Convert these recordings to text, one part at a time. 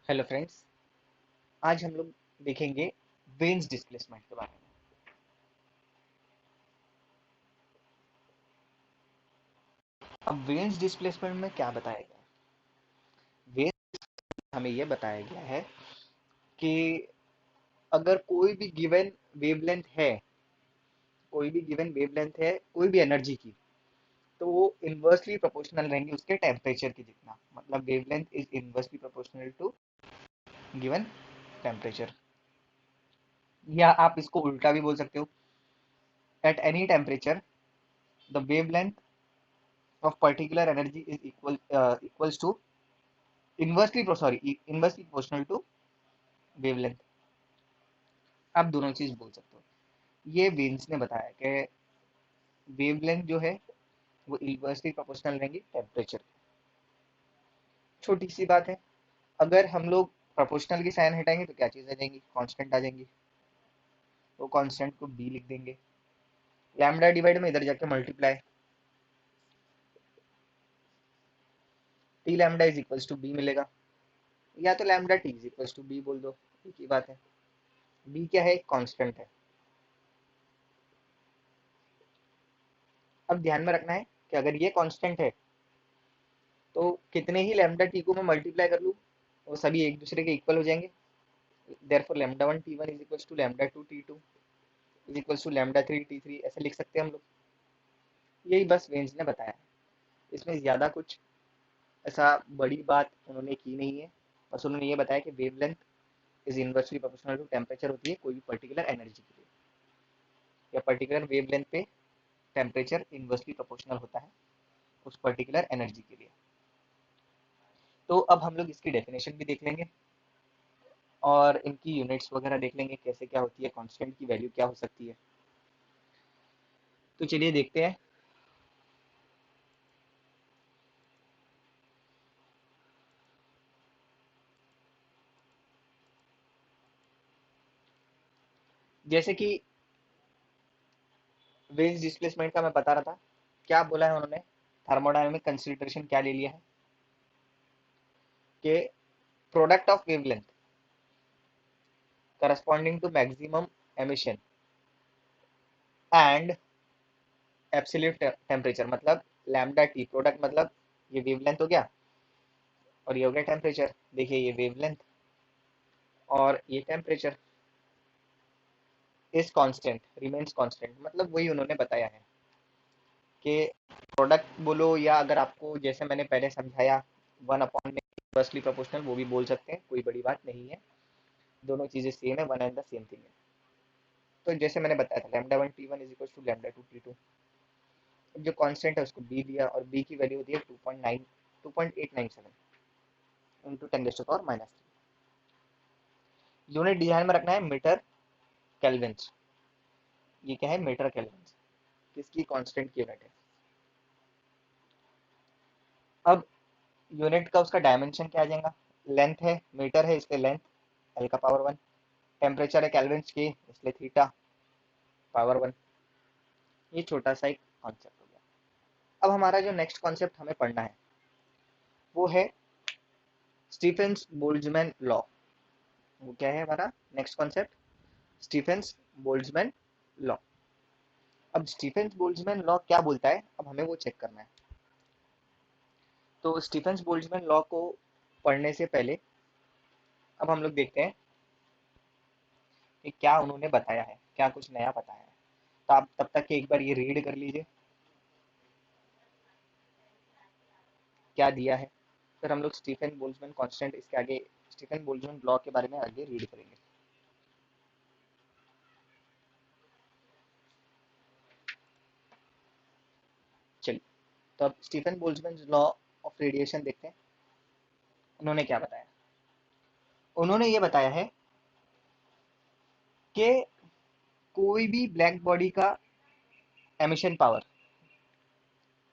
Hello friends. आज हम लोग देखेंगे वेन्स डिस्प्लेसमेंट के बारे में। अब वेन्स डिस्प्लेसमेंट में क्या बताया गया है? वेन्स हमें यह बताया गया है कि अगर कोई भी गिवन वेवलेंथ है कोई भी एनर्जी की, तो वो इन्वर्सली प्रोपोर्शनल रहेंगे उसके टेम्परेचर की जितना। मतलब wavelength is inversely proportional to given temperature. या आप इसको उल्टा भी बोल सकते हो। At any temperature the wavelength of particular energy is equals to inversely proportional to wavelength। आप दोनों चीज बोल सकते हो। ये वेन्स ने बताया कि वेवलेंथ जो है वो इन्वर्सली प्रोपोर्शनल रहेंगी टेम्परेचर। छोटी सी बात है, अगर हम लोग प्रोपोर्शनल की साइन हटाएंगे तो क्या चीज आ जाएंगी? कांस्टेंट आ जाएंगी। वो कांस्टेंट को बी लिख देंगे। लैम्डा डिवाइड में इधर जाके multiply, T lambda is equals to B मिलेगा। या तो lambda T is equals to B बोल दो, एक ही बात है। बी क्या है? कांस्टेंट है। अब ध्यान में रखना है कि अगर ये कांस्टेंट है तो कितने ही लैम्डा टी को मैं मल्टीप्लाई कर लूँ वो सभी एक दूसरे के इक्वल हो जाएंगे। Therefore lambda one T one is equals to lambda two T two is equals to lambda three T three, ऐसे लिख सकते हैं हम लोग। यही बस वेन्स ने बताया है। इसमें ज़्यादा कुछ ऐसा बड़ी बात उन्होंने की नहीं है। बस उन्होंने ये बताया कि wavelength is inversely proportional to temperature होती है कोई भी पर्टिकुलर एनर्जी के लिए, या पर्टिकुलर वेवलेंथ पे टेम्परेचर इनवर्सली प्रोपोर्शनल होता है उस पर्टिकुलर एनर्जी के लिए। तो अब हम लोग इसकी डेफिनेशन भी देख लेंगे और इनकी यूनिट्स वगैरह देख लेंगे कैसे क्या होती है, कांस्टेंट की वैल्यू क्या हो सकती है। तो चलिए देखते हैं। जैसे कि वेन्स डिस्प्लेसमेंट का मैं बता रहा था, क्या बोला है उन्होंने? थर्मोडायनेमिक कंसिडरेशन क्या ले लिया है कि product of wavelength corresponding to maximum emission and absolute temperature, मतलब लैम्डा टी प्रोडक्ट, मतलब ये वेवलेंथ हो गया और ये हो गया टेम्परेचर। देखिए ये वेवलेंथ और ये temperature is constant, remains constant. मतलब वही उन्होंने बताया है कि प्रोडक्ट बोलो, या अगर आपको जैसे मैंने पहले समझाया वन अपॉन में इनवर्सली प्रोपोर्शनल, वो भी बोल सकते हैं, कोई बड़ी बात नहीं है। दोनों चीजें सेम है, one and the same thing है। तो जैसे मैंने बताया था lambda one T one is equal to lambda two T two. जो कांस्टेंट है उसको बी दिया और बी की वैल्यू होती है 2.897 इंटू 10⁻⁻3। यूनिट ध्यान में रखना है मीटर केल्विन्स। ये क्या है? Metre Kelvin's. किसकी? कांस्टेंट की यूनिट है। अब यूनिट का उसका डायमेंशन क्या आ जाएगा? लेंथ है, मीटर है इसलिए लेंथ एल का पावर वन, टेम्परेचर है केल्विन्स की इसलिए थीटा पावर वन। ये छोटा सा एक कॉन्सेप्ट हो गया। अब हमारा जो नेक्स्ट कॉन्सेप्ट हमें पढ़ना है वो है स्टीफेंस बोल्ट्जमैन लॉ। वो क्या है हमारा next concept? Stefan's Boltzmann law. अब स्टीफेंस बोल्ट्जमैन लॉ क्या बोलता है, अब हमें वो चेक करना है। तो स्टीफेंस बोल्ट्जमैन लॉ को पढ़ने से पहले अब हम लोग देखते हैं कि क्या उन्होंने बताया है, क्या कुछ नया बताया है। तो आप तब तक के एक बार ये रीड कर लीजिए क्या दिया है, फिर हम लोग स्टीफन बोल्ट्जमैन कांस्टेंट इसके आगे, स्टीफन बोल्ट्जमैन लॉ के बारे में आगे रीड करेंगे। चलिए, तो अब Stefan Boltzmann law of radiation देखते हैं। उन्होंने क्या बताया? उन्होंने ये बताया है कि कोई भी ब्लैक बॉडी का emission power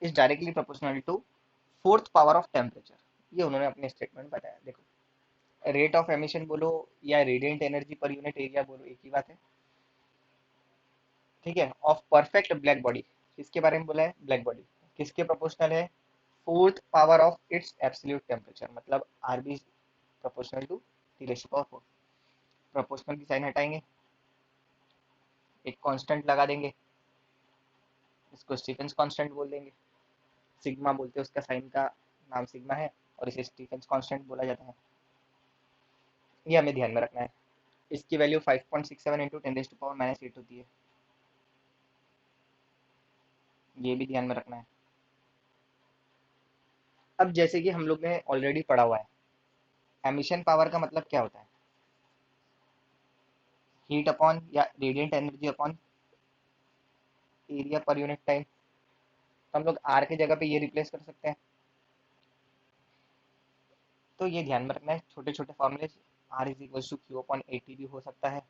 is directly proportional to fourth power of temperature. ये उन्होंने अपने स्टेटमेंट में बताया। देखो, रेट ऑफ एमिशन बोलो या radiant energy per unit area बोलो, एक ही बात है। ठीक है, ऑफ परफेक्ट ब्लैक बॉडी, किसके बारे में बोला है? ब्लैक बॉडी किसके प्रोपोर्शनल है? Fourth power of its absolute temperature, मतलब RB proportional to T⁴। Proportional की साइन हटाएंगे, एक कांस्टेंट लगा देंगे, इसको स्टीफेंस कांस्टेंट बोल देंगे। सिग्मा बोलते हैं, उसका साइन का नाम सिग्मा है और इसे स्टीफेंस कांस्टेंट बोला जाता है। ये हमें ध्यान में रखना है। इसकी वैल्यू 5.67 इंटू 10⁻⁻8 होती है, ये भी ध्यान में रखना है। अब जैसे कि हम लोग ने ऑलरेडी पढ़ा हुआ है, एमिशन पावर का मतलब क्या होता है? हीट अपॉन या radiant energy upon area per unit time. तो हम लोग आर की जगह पे ये रिप्लेस कर सकते हैं। तो ये ध्यान में रखना है, छोटे छोटे फॉर्मूले। R is equal to Q upon A T भी हो सकता है।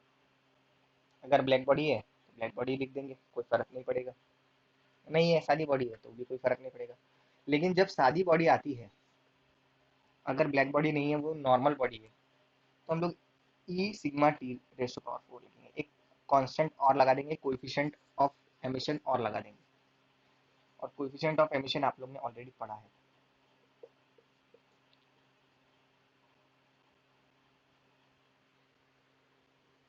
अगर ब्लैक बॉडी है तो ब्लैक बॉडी लिख देंगे, कोई फर्क नहीं पड़ेगा। नहीं है, सादी बॉडी है तो भी कोई फर्क नहीं पड़ेगा। लेकिन जब सादी बॉडी आती है, अगर ब्लैक बॉडी नहीं है, वो नॉर्मल बॉडी है, तो हम लोग E sigma T raise to power 4 लिखेंगे। एक कांस्टेंट और लगा देंगे, कोएफिशिएंट ऑफ एमिशन और लगा देंगे। और कोएफिशिएंट ऑफ एमिशन आप लोग ने ऑलरेडी पढ़ा है।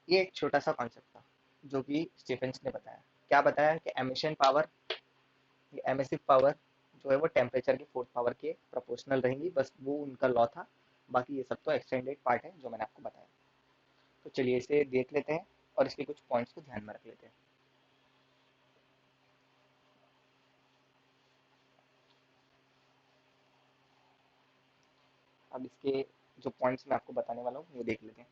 ये एक छोटा सा कॉन्सेप्ट था जो कि स्टीफेंस ने बताया। क्या बताया कि एमिशन पावर, एमिसिव पावर जो है वो टेम्परेचर के फोर्थ पावर के प्रोपोर्शनल रहेंगी, बस वो उनका लॉ था। बाकी ये सब तो एक्सटेंडेड पार्ट है जो मैंने आपको बताया। तो चलिए इसे देख लेते हैं और इसके कुछ पॉइंट्स को ध्यान में रख लेते हैं। अब इसके जो पॉइंट्स मैं आपको बताने वाला हूँ वो देख लेते हैं।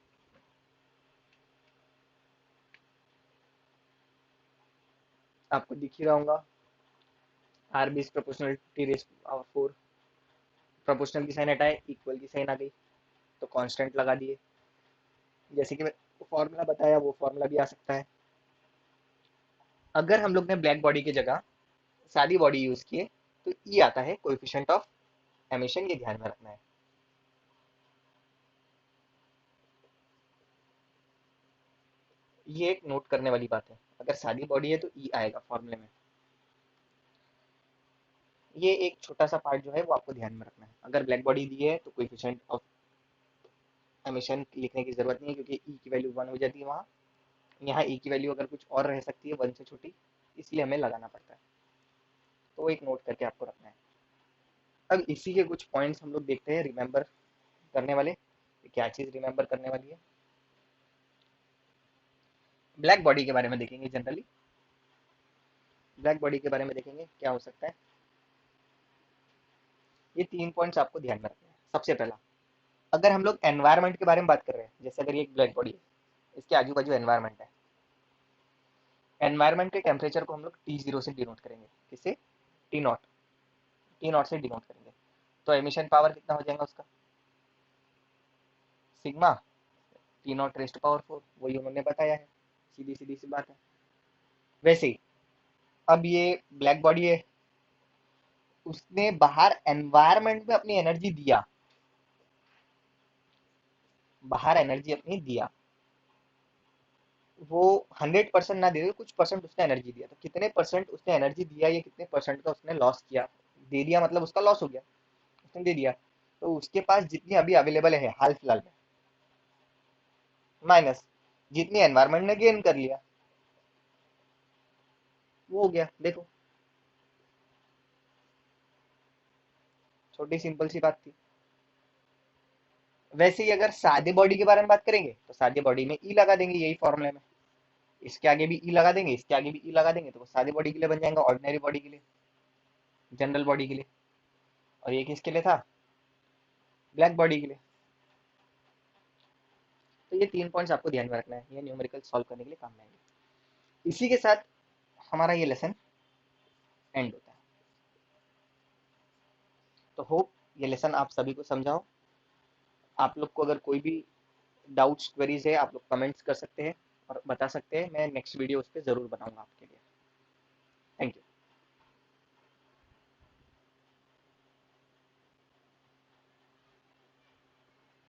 आपको दिख ही रहा होगा, R B is proportional T raise power 4। Proportional की साइन हटाए, इक्वल की साइन आ गई, तो कांस्टेंट लगा दिए। जैसे कि मैं फॉर्मूला बताया वो फॉर्मूला भी आ सकता है। अगर हम लोग ने ब्लैक बॉडी की जगह सादी बॉडी यूज किए तो ई आता है कोएफिशिएंट ऑफ एमिशन, ये ध्यान में रखना है। ये एक नोट करने वाली बात है, अगर सादी बॉडी है तो ई आएगा फॉर्मूले में। ये एक छोटा सा पार्ट जो है वो आपको ध्यान में रखना है। अगर ब्लैक बॉडी दी है तो कोएफिशिएंट ऑफ एमिशन लिखने की जरूरत नहीं है, क्योंकि ई की वैल्यू 1 हो जाती है वहाँ। यहाँ ई की वैल्यू अगर कुछ और रह सकती है 1 से छोटी, इसलिए हमें लगाना पड़ता है। तो एक नोट करके आपको रखना है। अब इसी के कुछ पॉइंट्स हम लोग देखते हैं रिमेंबर करने वाले। क्या चीज रिमेंबर करने वाली है? ब्लैक बॉडी के बारे में देखेंगे। जनरली ब्लैक बॉडी के बारे में देखेंगे क्या हो सकता है। ये 3 पॉइंट्स आपको ध्यान में रखना है। सबसे पहला, अगर हम लोग एनवायरनमेंट के बारे में बात कर रहे हैं, जैसे अगर ये एक ब्लैक बॉडी है, इसके आजू बाजू एनवायरनमेंट है, एनवायरनमेंट के टेम्परेचर को हम लोग T0 से डिनोट करेंगे। किससे? T not. टी नॉट से डिनोट करेंगे। तो एमिशन पावर कितना हो जाएगा उसका? Sigma T not rest power 4, वही उन्होंने बताया है। सीधी सीधी सी बात है। वैसे ही अब ये ब्लैक बॉडी है, उसने बाहर एनवायरनमेंट में अपनी एनर्जी दिया, बाहर एनर्जी अपनी दिया। वो 100% ना दे, कुछ परसेंट उसने एनर्जी दिया। तो कितने परसेंट उसने एनर्जी दिया, ये कितने परसेंट का उसने लॉस किया? दे दिया मतलब उसका लॉस हो गया, उसने दे दिया। तो उसके पास जितनी अभी अवेलेबल है हाल फिलहाल में, माइनस जितनी एनवायरनमेंट ने गेन कर लिया, वो हो गया। देखो, छोटी सिंपल सी बात थी। वैसे ही अगर सादे बॉडी के बारे में बात करेंगे तो सादे बॉडी में ई लगा देंगे, यही फॉर्मूले में। इसके आगे भी ई लगा देंगे, इसके आगे भी ई लगा देंगे, तो वो सादे बॉडी के लिए बन जाएगा, ऑर्डिनरी बॉडी के लिए, जनरल बॉडी के लिए। और ये किसके लिए था? ब्लैक बॉडी के लिए। तो ये 3 पॉइंट्स आपको ध्यान में रखना है, ये न्यूमेरिकल सॉल्व करने के लिए काम में आएंगे। इसी के साथ हमारा ये लेसन एंड होता है। तो होप ये लेसन आप सभी को समझाओ। आप लोग को अगर कोई भी डाउट्स क्वेरीज है, आप लोग कमेंट्स कर सकते हैं और बता सकते हैं। मैं नेक्स्ट वीडियो उस पर जरूर बनाऊंगा आपके लिए। Thank you.